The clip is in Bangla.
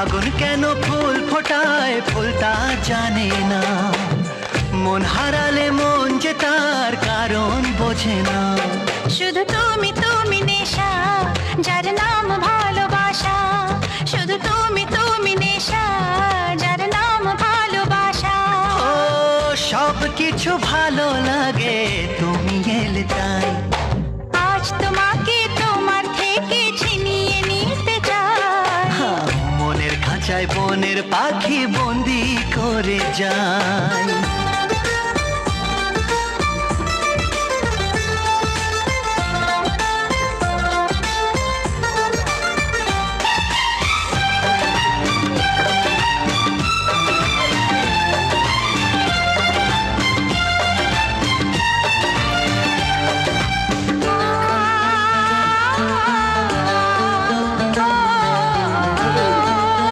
ফাগুন কেন ফুল ফোটায় ফুল তা জানে না, মন হারালে মন যে তার কারণ বোঝে না। শুধু তুমি তুমি নেশা, যার নাম ভালোবাসা। শুধু তুমি তুমি নেশা, যার নাম ভালোবাসা। ও সব কিছু ভালো লাগে তুমি এলে তাই, আজ তোমাকে তোমার থেকে ছিনিয়ে নিতে চাই। মনের খাঁচায় বনের পাখি বন্দি করে যায়।